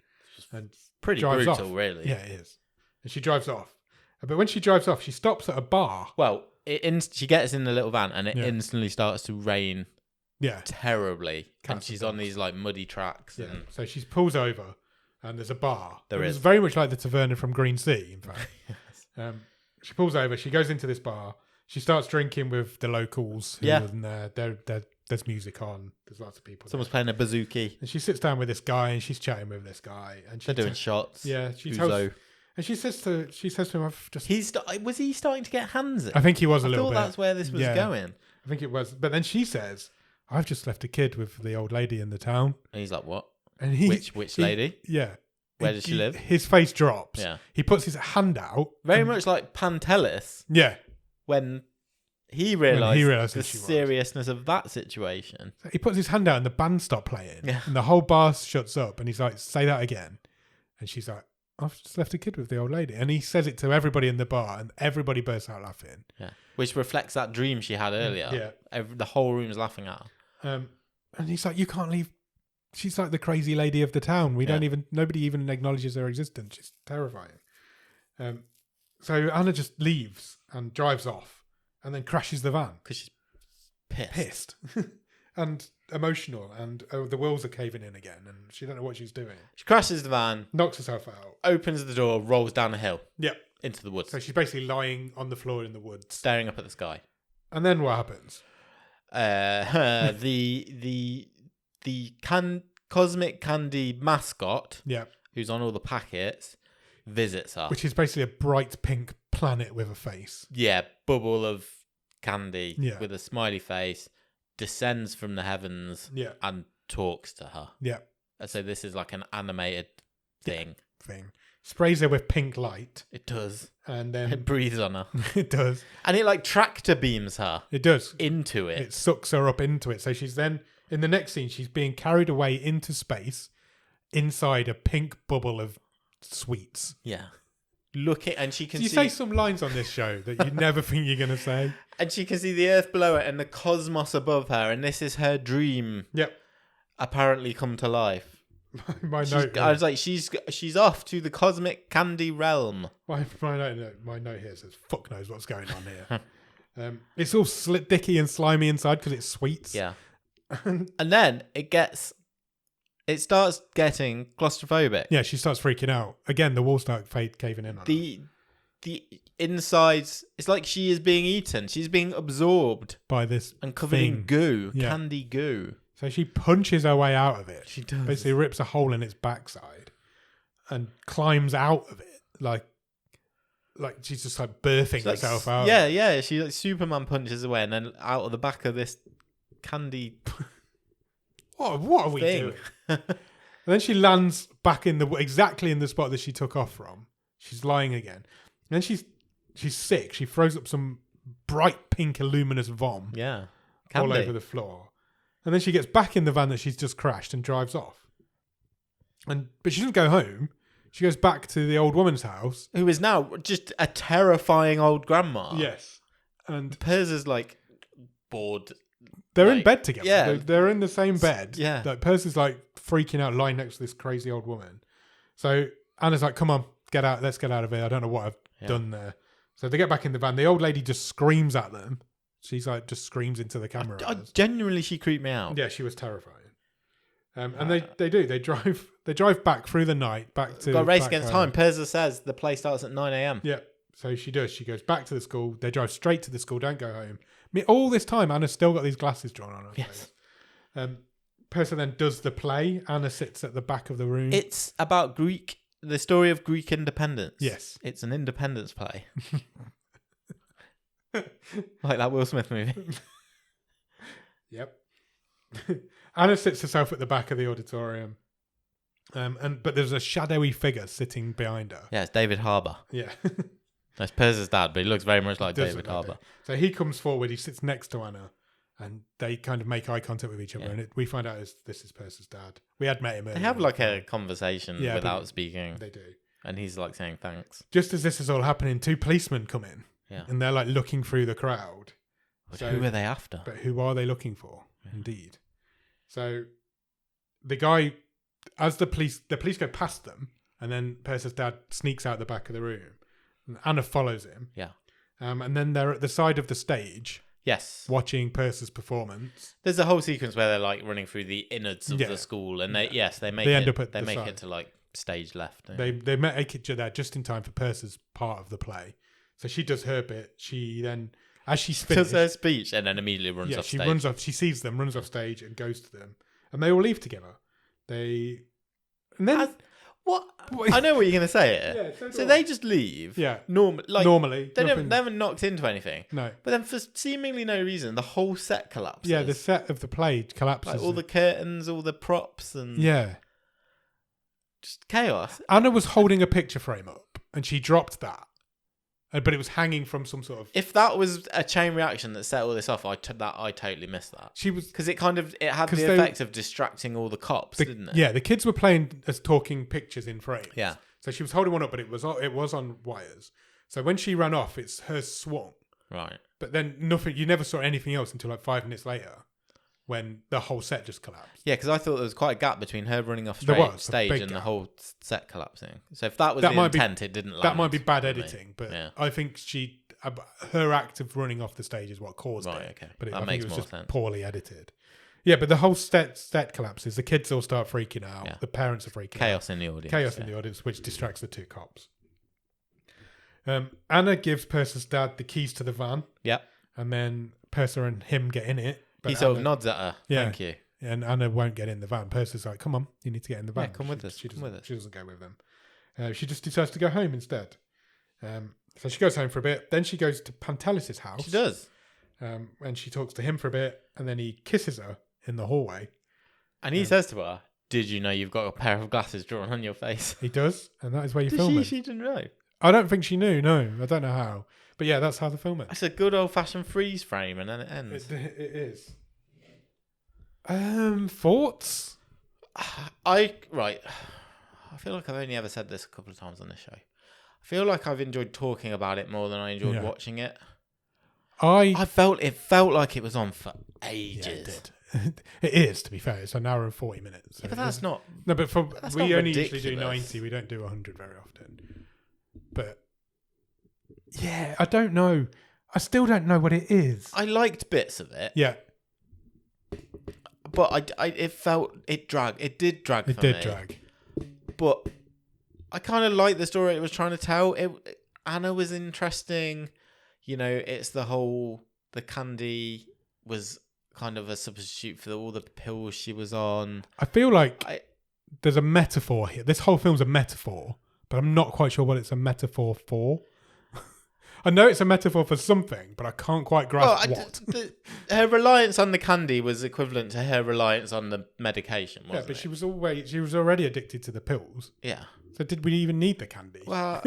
and pretty drives brutal, off. really. Yeah, it is. And she drives off. But when she drives off, she stops at a bar. Well, she gets in the little van, and it instantly starts to rain. Yeah. Terribly, and she's on these like muddy tracks. Yeah. And So she pulls over, and there's a bar. There is. It's very much like the Taverna from Green Sea, in fact. She pulls over. She goes into this bar. She starts drinking with the locals. Who are in there. There's music on. There's lots of people. Someone's playing a bouzouki. And she sits down with this guy, and she's chatting with this guy. And they're doing shots. Yeah, and she says to him, "I've just." Was he starting to get handsy? I think he was a little bit. I thought that's where this was going. I think it was, but then she says, "I've just left a kid with the old lady in the town." And he's like, "What? And which lady? Yeah. Where does she live?" His face drops. Yeah. He puts his hand out. Very much like Pantelis. Yeah. When he realised the she was. seriousness of that situation. He puts his hand out and the band stopped playing. Yeah. And the whole bar shuts up and he's like, "Say that again." And she's like, "I've just left a kid with the old lady." And he says it to everybody in the bar and everybody bursts out laughing. Yeah. Which reflects that dream she had earlier. Yeah. The whole room's laughing at her. And he's like, "You can't leave. She's like the crazy lady of the town. Nobody even acknowledges her existence. She's terrifying." So Anna just leaves and drives off and then crashes the van. Because she's pissed. Pissed. And emotional. And the wheels are caving in again. And she don't know what she's doing. She crashes the van. Knocks herself out. Opens the door, rolls down a hill. Yep. Into the woods. So she's basically lying on the floor in the woods. Staring up at the sky. And then what happens? The Cosmic Candy mascot, who's on all the packets, visits her. Which is basically a bright pink planet with a face. Yeah, bubble of candy with a smiley face, descends from the heavens and talks to her. Yeah. So this is like an animated thing. Sprays her with pink light. It does. And then it breathes on her. It does. And it like tractor beams her. It does. Into it. It sucks her up into it. So she's then, in the next scene, she's being carried away into space inside a pink bubble of sweets. Yeah. And she can see... You say some lines on this show that you never think you're going to say. And she can see the earth below it and the cosmos above her. And this is her dream. Yep. Apparently come to life. I was like, she's off to the cosmic candy realm. My note here says, "Fuck knows what's going on here." It's all slit dicky and slimy inside because it's sweets. Yeah. And then it starts getting claustrophobic. Yeah, she starts freaking out. Again, the walls start caving in on her. The insides, it's like she is being eaten. She's being absorbed by this and covered in goo, candy goo. So she punches her way out of it. She does. Basically rips a hole in its backside and climbs out of it like she's just like birthing herself out. Yeah. She like Superman punches away and then out of the back of this candy. What are we doing? And then she lands back exactly in the spot that she took off from. She's lying again. And then she's sick. She throws up some bright pink luminous vom. Yeah. All over the floor. And then she gets back in the van that she's just crashed and drives off. But she doesn't go home. She goes back to the old woman's house. Who is now just a terrifying old grandma. Yes. And Purser's like bored They're Like, in bed together. yeah. They're in the same bed. Yeah. Like Percy's like freaking out, lying next to this crazy old woman. So Anna's like, "Come on, get out. Let's get out of here. I don't know what I've done there." So they get back in the van. The old lady just screams at them. She's like, just screams into the camera. Genuinely, she creeped me out. Yeah, she was terrifying. And they do. They drive back through the night back to. Got a race back against home. time. Perza says the play starts at 9 a.m. Yeah. So she does. She goes back to the school. They drive straight to the school. Don't go home. I mean, all this time, Anna's still got these glasses drawn on her face. Percy then does the play. Anna sits at the back of the room. It's about the story of Greek independence. Yes. It's an independence play. Like that Will Smith movie. Yep. Anna sits herself at the back of the auditorium. But there's a shadowy figure sitting behind her. Yeah, it's David Harbour. Yeah. That's Perza's dad, but he looks very much like David Harbour. So he comes forward, he sits next to Anna, and they kind of make eye contact with each other. And we find out this is Percy's dad. We had met him earlier. They have like a conversation without speaking. They do. And he's like saying thanks. Just as this is all happening, two policemen come in. Yeah. And they're like looking through the crowd. But who are they after? But who are they looking for? Yeah. Indeed. So the guy, as the police go past them, and then Percy's dad sneaks out the back of the room. And Anna follows him. Yeah. And then they're at the side of the stage. Yes. Watching Percy's performance. There's a whole sequence where they're like running through the innards of the school, and they end up at it to like stage left. They make it there just in time for Percy's part of the play. So she does her bit. She then, as she's finished, does her speech and then immediately runs off stage. She sees them, runs off stage, and goes to them, and they all leave together. What? I know what you're going to say here. Yeah, so they just leave. Yeah. Normally. They haven't knocked into anything. No. But then for seemingly no reason, the whole set collapses. Yeah, the set of the play collapses. Like all the curtains, all the props, and... Yeah. Just chaos. Anna was holding a picture frame up, and she dropped that. But it was hanging from some sort of... If that was a chain reaction that set all this off, I totally missed that. She was... Because it had the effect of distracting all the cops, didn't it? Yeah, the kids were playing as talking pictures in frames. Yeah. So she was holding one up, but it was on wires. So when she ran off, hers swung. Right. But then you never saw anything else until like 5 minutes later, when the whole set just collapsed. Yeah, because I thought there was quite a gap between her running off stage and the whole set collapsing. So if that was the intent, it didn't land. That might be bad editing, but I think her act of running off the stage is what caused it. Okay. But I think it was just sense. Poorly edited. Yeah, but the whole set collapses. The kids all start freaking out. Yeah. The parents are freaking out. Chaos in the audience, which distracts the two cops. Anna gives Percy's dad the keys to the van. Yeah. And then Percy and him get in it. But he sort of nods at her. Yeah. Thank you. And Anna won't get in the van. Percy's like, come on, you need to get in the van. Yeah, come with us. She doesn't go with them. She just decides to go home instead. So she goes home for a bit. Then she goes to Pantelis' house. She does. And she talks to him for a bit. And then he kisses her in the hallway. And he says to her, did you know you've got a pair of glasses drawn on your face? He does. And that is where you film it. She didn't know. I don't think she knew. No, I don't know how. But yeah, that's how they film it. It's a good old-fashioned freeze frame, and then it ends. It is. Thoughts? I feel like I've only ever said this a couple of times on this show. I feel like I've enjoyed talking about it more than I enjoyed watching it. It felt like it was on for ages. Yeah, it did. It is, to be fair. It's an hour and 40 minutes. Yeah, but that's not... No, but we only usually do 90. We don't do 100 very often. But... Yeah, I don't know. I still don't know what it is. I liked bits of it. Yeah. But it dragged. It did drag for me. It did drag. But I kind of liked the story it was trying to tell. Anna was interesting. You know, it's the candy was kind of a substitute for all the pills she was on. I feel like there's a metaphor here. This whole film's a metaphor, but I'm not quite sure what it's a metaphor for. I know it's a metaphor for something, but I can't quite grasp what. Her reliance on the candy was equivalent to her reliance on the medication, wasn't it? Yeah, but she was already addicted to the pills. Yeah. So did we even need the candy? Well,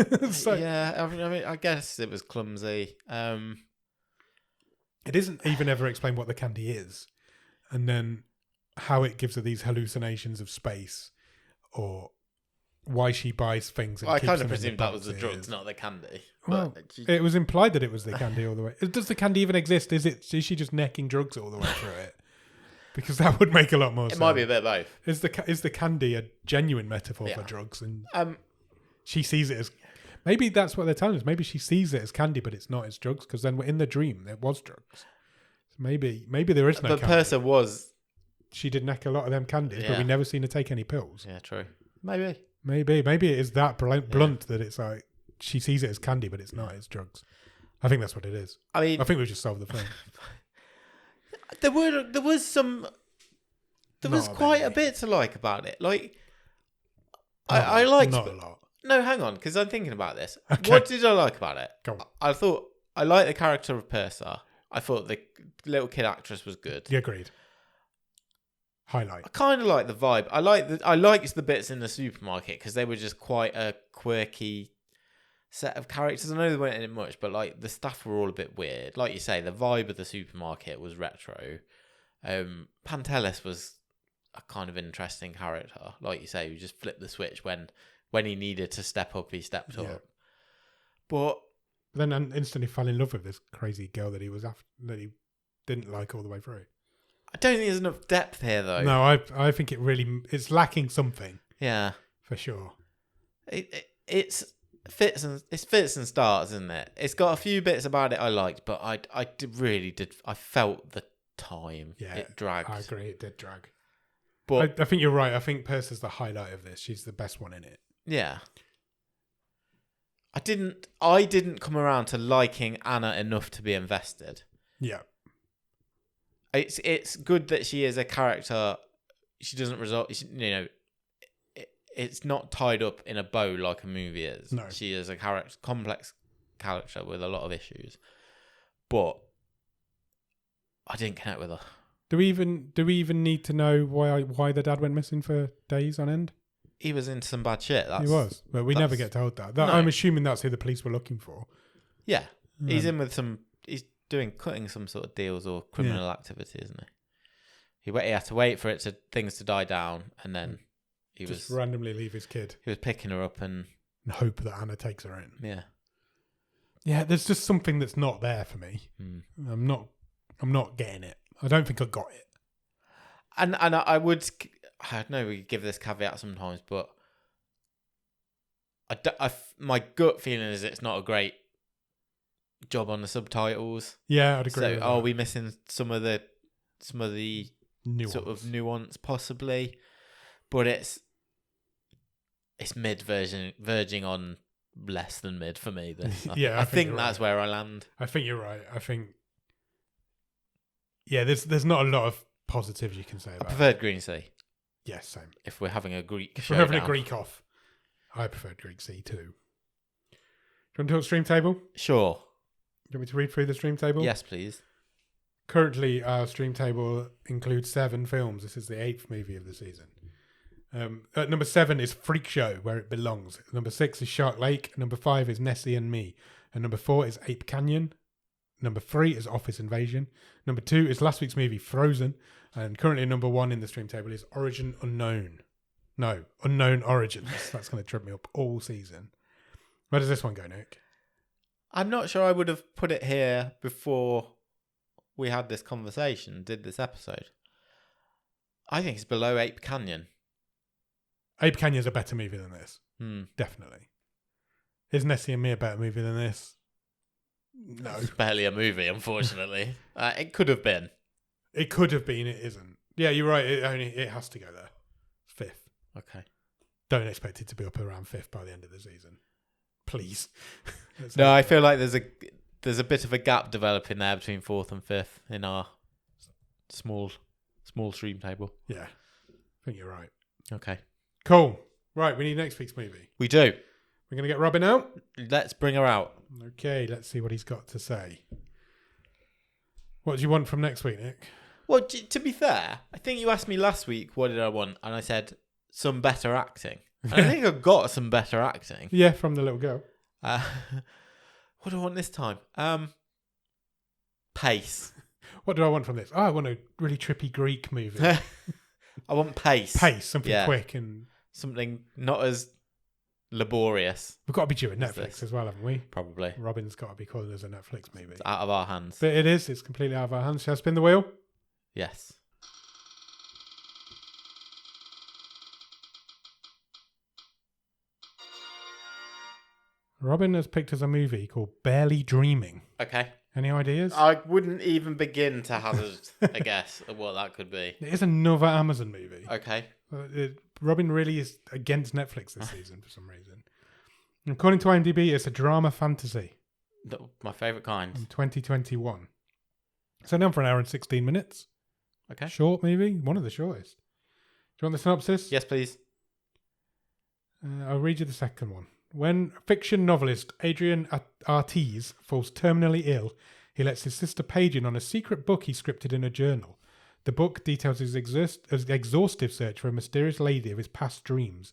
yeah. I mean, I guess it was clumsy. It isn't even ever explained what the candy is, and then how it gives her these hallucinations of space, or why she buys things. And I keeps kind them of in presumed that was the boxes. drugs, not the candy. Well, But it was implied that it was the candy all the way. Does the candy even exist? Is she just necking drugs all the way through it? Because that would make a lot more sense. it might be a bit of both. Is the candy a genuine metaphor for drugs? And she sees it as... Maybe that's what they're telling us. Maybe she sees it as candy, but it's not as drugs, because then in the dream, it was drugs. So maybe there is no candy. But Purser was... She did neck a lot of them candies, but we never seen her take any pills. Yeah, true. Maybe it is that blunt that it's like she sees it as candy, but it's not. It's drugs. I think that's what it is. I mean, I think we've just solved the film. There was quite a bit to like about it. Like, I liked... Not a lot. No, hang on, because I'm thinking about this. Okay. What did I like about it? Go on. I thought I liked the character of Purser. I thought the little kid actress was good. Yeah, agreed. Highlight. I kind of like the vibe. I liked the bits in the supermarket because they were just quite a quirky set of characters. I know they weren't in it much, but like the staff were all a bit weird. Like you say, the vibe of the supermarket was retro. Pantelis was a kind of interesting character. Like you say, who just flipped the switch when he needed to step up, he stepped up. But then instantly fell in love with this crazy girl that he was after, that he didn't like all the way through. I don't think there's enough depth here, though. No, I think it's lacking something. Yeah, for sure. It's fits and starts, isn't it? It's got a few bits about it I liked, but I really did. I felt the time. Yeah, it dragged. I agree, it did drag. But I think you're right. I think Purser's the highlight of this. She's the best one in it. Yeah. I didn't come around to liking Anna enough to be invested. Yeah. It's good that she is a character. She doesn't result. It's not tied up in a bow like a movie is. No. She is a complex character with a lot of issues. But I didn't connect with her. Do we even need to know why the dad went missing for days on end? He was into some bad shit. He was, but we never get told that. No. I'm assuming that's who the police were looking for. Yeah, he's in with some. He's cutting some sort of deals or criminal activity, isn't he? He had to wait for things to die down, and then he just randomly leave his kid. He was picking her up and hope that Anna takes her in. Yeah, yeah. There's just something that's not there for me. I'm not getting it. I don't think I got it. And I would. I know we give this caveat sometimes, but my gut feeling is it's not a great job on the subtitles. Yeah, I'd agree. So with are that. we missing some of the nuance. Sort of nuance possibly? But it's verging on less than mid for me. I think that's where I land. I think you're right. I think there's not a lot of positives you can say about it. I preferred Green Sea. Yes, same. If we're having a Greek We're having a Greek off. I preferred Greek Sea too. Do you want to talk stream table? Sure. Do you want me to read through the stream table? Yes, please. Currently, our stream table includes 7 films. This is the 8th movie of the season. At number 7 is Freak Show, Where It Belongs. Number 6 is Shark Lake. Number 5 is Nessie and Me. And number 4 is Ape Canyon. Number 3 is Office Invasion. Number 2 is last week's movie, Frozen. And currently number 1 in the stream table is Origin Unknown. No, Unknown Origins. That's going to trip me up all season. Where does this one go, Nick? I'm not sure I would have put it here before we had this conversation, did this episode. I think it's below Ape Canyon. Ape Canyon's a better movie than this. Definitely. Is Nessie and Me a better movie than this? No. It's barely a movie, unfortunately. It could have been. It could have been, it isn't. Yeah, you're right. It has to go there. 5th. Okay. Don't expect it to be up around 5th by the end of the season. Please. No, I feel like there's a bit of a gap developing there between 4th and 5th in our small stream table. Yeah. I think you're right. Okay. Cool. Right, we need next week's movie. We do. We're going to get Robin out? Let's bring her out. Okay, let's see what he's got to say. What do you want from next week, Nick? Well, to be fair, I think you asked me last week what did I want, and I said some better acting. And I think I got some better acting. Yeah, from the little girl. What do I want this time? Pace. What do I want from this? Oh, I want a really trippy Greek movie. I want pace. Pace, something quick and something not as laborious. We've got to be due at What's Netflix this? as well, haven't we? Probably. Robin's got to be calling us a Netflix movie. It's out of our hands. But it is. It's completely out of our hands. Shall I spin the wheel? Yes. Robin has picked us a movie called Barely Dreaming. Okay. Any ideas? I wouldn't even begin to hazard a guess of what that could be. It is another Amazon movie. Okay. Robin really is against Netflix this season for some reason. According to IMDb, it's a drama fantasy My favourite kind. in 2021. It's only on for an hour and 16 minutes. Okay. Short movie, one of the shortest. Do you want the synopsis? Yes, please. I'll read you the second one. When fiction novelist Adrian Artiz falls terminally ill, he lets his sister Paige in on a secret book he scripted in a journal. The book details his exhaustive search for a mysterious lady of his past dreams.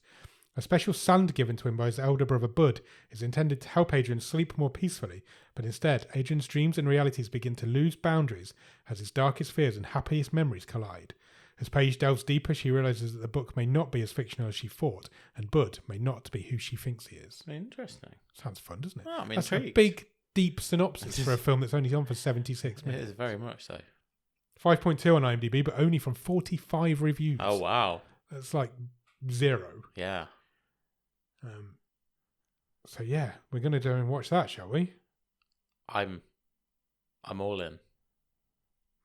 A special sand given to him by his elder brother Bud is intended to help Adrian sleep more peacefully, but instead, Adrian's dreams and realities begin to lose boundaries as his darkest fears and happiest memories collide. As Paige delves deeper, she realises that the book may not be as fictional as she thought, and Bud may not be who she thinks he is. Interesting. Sounds fun, doesn't it? Oh, I'm That's intrigued. a big, deep synopsis for a film that's only on for 76 It minutes. is very much so. 5.2 on IMDb, but only from 45 reviews. Oh, wow. That's like 0. Yeah. So yeah, we're going to go and watch that, shall we? I'm all in.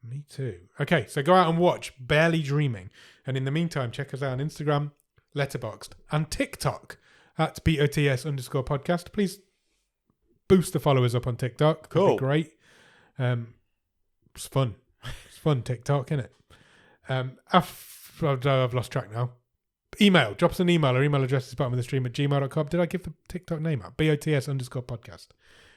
Me too. Okay, so go out and watch Barely Dreaming. And in the meantime, check us out on Instagram, Letterboxd, and TikTok at BOTS_podcast. Please boost the followers up on TikTok. Cool. That'd be great. It's fun. It's fun, TikTok, isn't it? I've lost track now. Email. Drop us an email. Our email address is bottomofthestream@gmail.com. Did I give the TikTok name out? BOTS_podcast.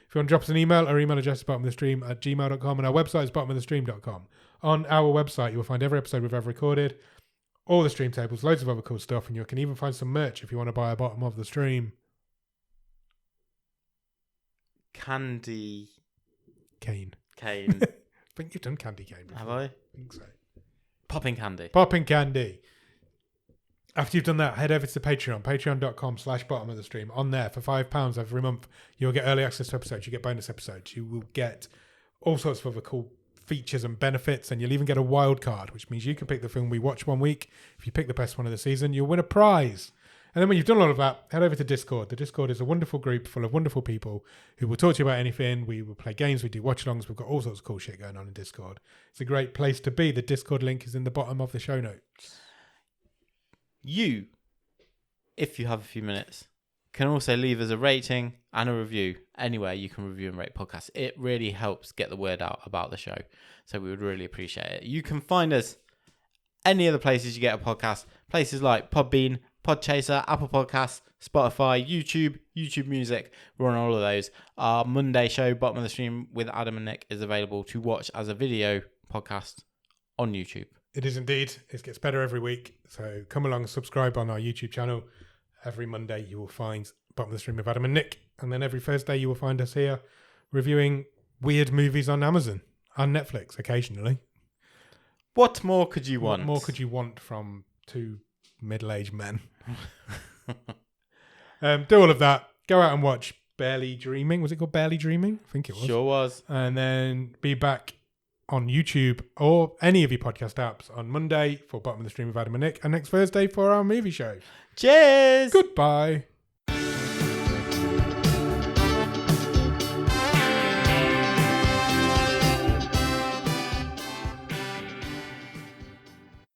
If you want to drop us an email, our email address is bottomofthestream@gmail.com, and our website is bottomofthestream.com. On our website, you will find every episode we've ever recorded, all the stream tables, loads of other cool stuff, and you can even find some merch if you want to buy a Bottom of the Stream Candy cane. cane. I think you've done candy cane before. Have I? think so. Popping candy. Popping candy. After you've done that, head over to Patreon, patreon.com/bottomofthestream. On there, for £5 every month, you'll get early access to episodes, you get bonus episodes, you will get all sorts of other cool features and benefits, and you'll even get a wild card, which means you can pick the film we watch one week. If you pick the best one of the season, you'll win a prize. And then when you've done all of that, head over to Discord. The Discord is a wonderful group full of wonderful people who will talk to you about anything. We will play games, we do watch-alongs, we've got all sorts of cool shit going on in Discord. It's a great place to be. The Discord link is in the bottom of the show notes. You, if you have a few minutes, can also leave us a rating and a review anywhere you can review and rate podcasts. It really helps get the word out about the show. So we would really appreciate it. You can find us any other places you get a podcast. Places like Podbean, Podchaser, Apple Podcasts, Spotify, YouTube Music. We're on all of those. Our Monday show, Bottom of the Stream with Adam and Nick, is available to watch as a video podcast on YouTube. It is indeed. It gets better every week. So come along and subscribe on our YouTube channel. Every Monday you will find Bottom of the Stream with Adam and Nick. And then every Thursday you will find us here reviewing weird movies on Amazon and Netflix occasionally. What more could you want? What more could you want from two middle-aged men? Do all of that. Go out and watch Barely Dreaming. Was it called Barely Dreaming? I think it was. Sure was. And then be back on YouTube or any of your podcast apps on Monday for Bottom of the Stream with Adam and Nick, and next Thursday for our movie show. Cheers! Goodbye.